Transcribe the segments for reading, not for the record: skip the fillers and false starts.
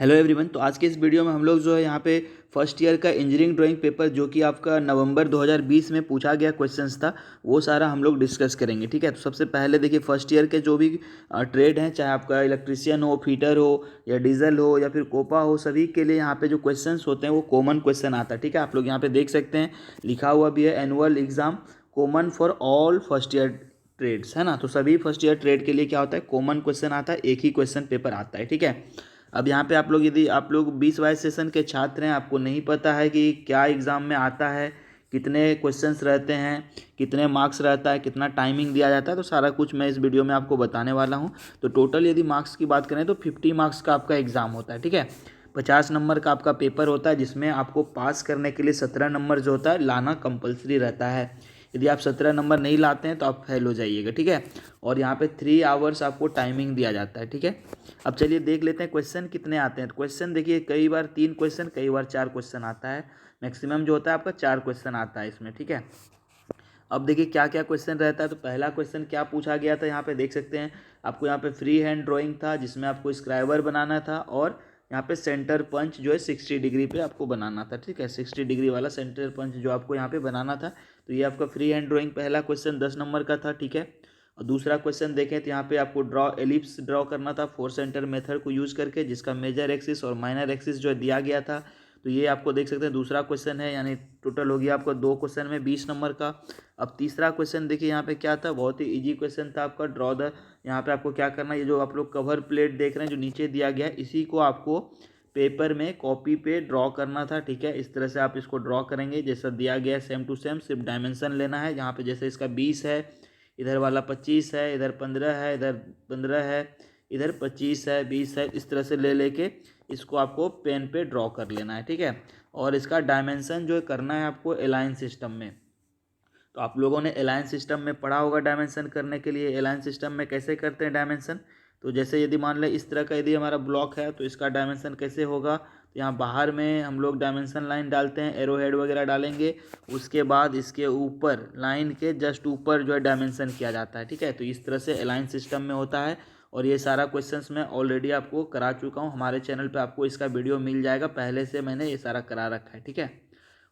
Hello everyone. तो आज के इस वीडियो में हम लोग जो है यहाँ पे फर्स्ट ईयर का इंजीनियरिंग ड्राइंग पेपर जो कि आपका नवंबर 2020 में पूछा गया क्वेश्चंस था, वो सारा हम लोग डिस्कस करेंगे। ठीक है, तो सबसे पहले देखिए फर्स्ट ईयर के जो भी ट्रेड हैं, चाहे आपका इलेक्ट्रीशियन हो, फिटर हो या डीजल हो या फिर कोपा हो, सभी के लिए यहाँ पे जो क्वेश्चंस होते हैं वो कॉमन क्वेश्चन आता है। ठीक है, आप लोग यहाँ पे देख सकते हैं लिखा हुआ भी है annual exam common for all first year trades, है ना। तो सभी फर्स्ट ईयर ट्रेड के लिए क्या होता है, कॉमन क्वेश्चन आता है, एक ही क्वेश्चन पेपर आता है। ठीक है, अब यहाँ पे आप लोग यदि आप लोग 20-22 सेशन के छात्र हैं, आपको नहीं पता है कि क्या एग्ज़ाम में आता है, कितने क्वेश्चंस रहते हैं, कितने मार्क्स रहता है, कितना टाइमिंग दिया जाता है, तो सारा कुछ मैं इस वीडियो में आपको बताने वाला हूँ। तो टोटल यदि मार्क्स की बात करें तो 50 मार्क्स का आपका एग्ज़ाम होता है। ठीक है, 50 नंबर का आपका पेपर होता है, जिसमें आपको पास करने के लिए 17 नंबर जो होता है लाना कंपलसरी रहता है। यदि आप 17 नंबर नहीं लाते हैं तो आप फेल हो जाइएगा। ठीक है, और यहाँ पे 3 आवर्स आपको टाइमिंग दिया जाता है। ठीक है, अब चलिए देख लेते हैं क्वेश्चन कितने आते हैं। तो क्वेश्चन देखिए, कई बार 3 क्वेश्चन, कई बार 4 क्वेश्चन आता है। मैक्सिमम जो होता है आपका 4 क्वेश्चन आता है इसमें। ठीक है, अब देखिए क्या क्या क्वेश्चन रहता है। तो पहला क्वेश्चन क्या पूछा गया था, यहाँ पे देख सकते हैं आपको, यहाँ पे फ्री हैंड ड्राइंग था जिसमें आपको स्क्राइबर बनाना था, और यहाँ पे सेंटर पंच जो है 60 डिग्री पे आपको बनाना था। ठीक है, 60 डिग्री वाला सेंटर पंच जो आपको यहाँ पे बनाना था। तो ये आपका फ्री हैंड ड्राइंग पहला क्वेश्चन 10 नंबर का था। ठीक है, और दूसरा क्वेश्चन देखें तो यहाँ पे आपको एलिप्स ड्रॉ करना था 4 सेंटर मेथड को यूज़ करके, जिसका मेजर एक्सिस और माइनर एक्सिस जो दिया गया था। तो ये आपको देख सकते हैं दूसरा क्वेश्चन है, यानी टोटल हो गया आपको 2 क्वेश्चन में 20 नंबर का। अब तीसरा क्वेश्चन देखिए यहाँ पे क्या था, बहुत ही इजी क्वेश्चन था आपका, ड्रॉ द। यहाँ पे आपको क्या करना है, ये जो आप लोग कवर प्लेट देख रहे हैं जो नीचे दिया गया है, इसी को आपको पेपर में कॉपी पे ड्रॉ करना था। ठीक है, इस तरह से आप इसको ड्रॉ करेंगे जैसा दिया गया है, सेम टू सेम, सिर्फ डायमेंशन लेना है। यहाँ पे जैसे इसका 20 है, इधर वाला 25 है, इधर 15 है, इधर 15 है, इधर 25 है, 20 है, इस तरह से ले लेके इसको आपको पेन पे ड्रॉ कर लेना है। ठीक है, और इसका डायमेंशन जो करना है आपको अलाइन सिस्टम में। तो आप लोगों ने अलाइन सिस्टम में पढ़ा होगा डायमेंशन करने के लिए। अलाइन सिस्टम में कैसे करते हैं डायमेंशन, तो जैसे यदि मान लें इस तरह का यदि हमारा ब्लॉक है तो इसका डायमेंशन कैसे होगा, तो यहाँ बाहर में हम लोग डायमेंशन लाइन डालते हैं, एरो हेड वगैरह डालेंगे, उसके बाद इसके ऊपर लाइन के जस्ट ऊपर जो है डायमेंशन किया जाता है। ठीक है, तो इस तरह से अलाइन सिस्टम में होता है। और ये सारा क्वेश्चंस मैं ऑलरेडी आपको करा चुका हूँ, हमारे चैनल पे आपको इसका वीडियो मिल जाएगा, पहले से मैंने ये सारा करा रखा है। ठीक है,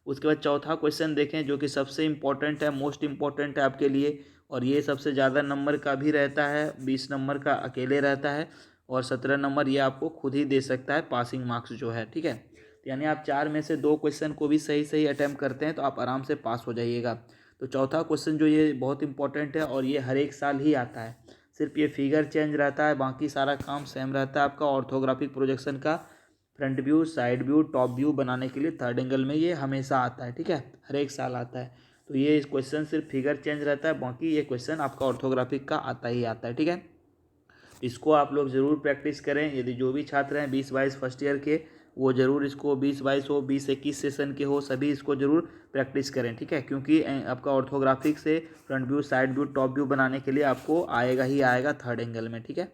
उसके बाद चौथा क्वेश्चन देखें जो कि सबसे इम्पोर्टेंट है, मोस्ट इम्पोर्टेंट है आपके लिए, और ये सबसे ज़्यादा नंबर का भी रहता है, 20 नंबर का अकेले रहता है, और 17 नंबर ये आपको खुद ही दे सकता है पासिंग मार्क्स जो है। ठीक है, तो यानी आप 4 में से 2 क्वेश्चन को भी सही सही अटैम्प्ट करते हैं तो आप आराम से पास हो जाइएगा। तो चौथा क्वेश्चन जो ये बहुत इंपॉर्टेंट है, और ये हर एक साल ही आता है, सिर्फ ये फिगर चेंज रहता है, बाकी सारा काम सेम रहता है आपका। ऑर्थोग्राफिक प्रोजेक्शन का front view, side view, top view बनाने के लिए थर्ड एंगल में ये हमेशा आता है। ठीक है, हर एक साल आता है। तो ये क्वेश्चन सिर्फ फिगर चेंज रहता है, बाकी ये क्वेश्चन आपका ऑर्थोग्राफिक का आता ही आता है। ठीक है, इसको आप लोग ज़रूर प्रैक्टिस करें। यदि जो भी छात्र हैं 20-22 फर्स्ट ईयर के, वो ज़रूर इसको 20-22 हो, 20-21 सेशन के हो, सभी इसको ज़रूर प्रैक्टिस करें। ठीक है, क्योंकि आपका ऑर्थोग्राफिक से front view, side view, top view बनाने के लिए आपको आएगा ही आएगा थर्ड एंगल में। ठीक है,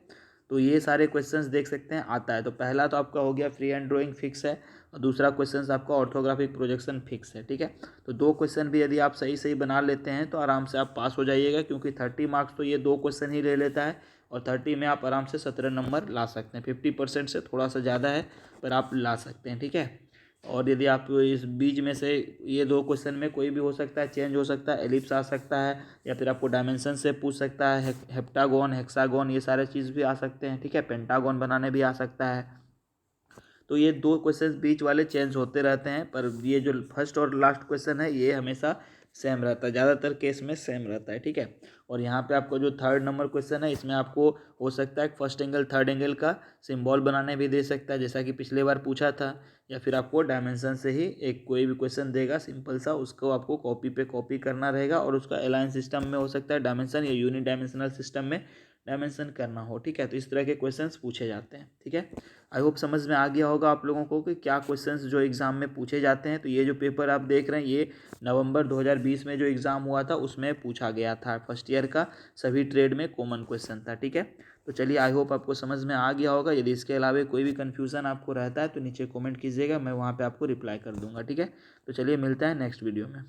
तो ये सारे क्वेश्चंस देख सकते हैं आता है। तो पहला तो आपका हो गया फ्री हैंड ड्राइंग फिक्स है, और दूसरा क्वेश्चन आपका ऑर्थोग्राफिक प्रोजेक्शन फिक्स है। ठीक है, तो 2 क्वेश्चन भी यदि आप सही सही बना लेते हैं तो आराम से आप पास हो जाइएगा, क्योंकि 30 मार्क्स तो ये 2 क्वेश्चन ही ले लेता है, और 30 में आप आराम से 17 नंबर ला सकते हैं। 50% से थोड़ा सा ज़्यादा है, पर आप ला सकते हैं। ठीक है, और यदि आप इस बीच में से ये 2 क्वेश्चन में कोई भी हो सकता है, चेंज हो सकता है, एलिप्स आ सकता है, या फिर आपको डायमेंशन से पूछ सकता है, हेप्टागोन, हेक्सागोन, ये सारे चीज़ भी आ सकते हैं। ठीक है, पेंटागोन बनाने भी आ सकता है। तो ये 2 क्वेश्चन बीच वाले चेंज होते रहते हैं, पर ये जो फर्स्ट और लास्ट क्वेश्चन है ये हमेशा सेम रहता है, ज़्यादातर केस में सेम रहता है। ठीक है, और यहाँ पे आपको जो थर्ड नंबर क्वेश्चन है, इसमें आपको हो सकता है फर्स्ट एंगल थर्ड एंगल का सिंबल बनाने भी दे सकता है, जैसा कि पिछले बार पूछा था, या फिर आपको डायमेंशन से ही एक कोई भी क्वेश्चन देगा सिंपल सा, उसको आपको कॉपी पे कॉपी करना रहेगा, और उसका अलाइन सिस्टम में हो सकता है डायमेंशन, या यूनि डायमेंशनल सिस्टम में डायमेंशन करना हो। ठीक है, तो इस तरह के क्वेश्चंस पूछे जाते हैं। ठीक है, आई होप समझ में आ गया होगा आप लोगों को कि क्या क्वेश्चंस जो एग्ज़ाम में पूछे जाते हैं। तो ये जो पेपर आप देख रहे हैं, ये नवंबर 2020 में जो एग्ज़ाम हुआ था उसमें पूछा गया था, फर्स्ट ईयर का सभी ट्रेड में कॉमन क्वेश्चन था। ठीक है, तो चलिए आई होप आपको समझ में आ गया होगा। यदि इसके अलावा कोई भी कन्फ्यूज़न आपको रहता है तो नीचे कॉमेंट कीजिएगा, मैं वहाँ पर आपको रिप्लाई कर दूँगा। ठीक है, तो चलिए मिलता है नेक्स्ट वीडियो में।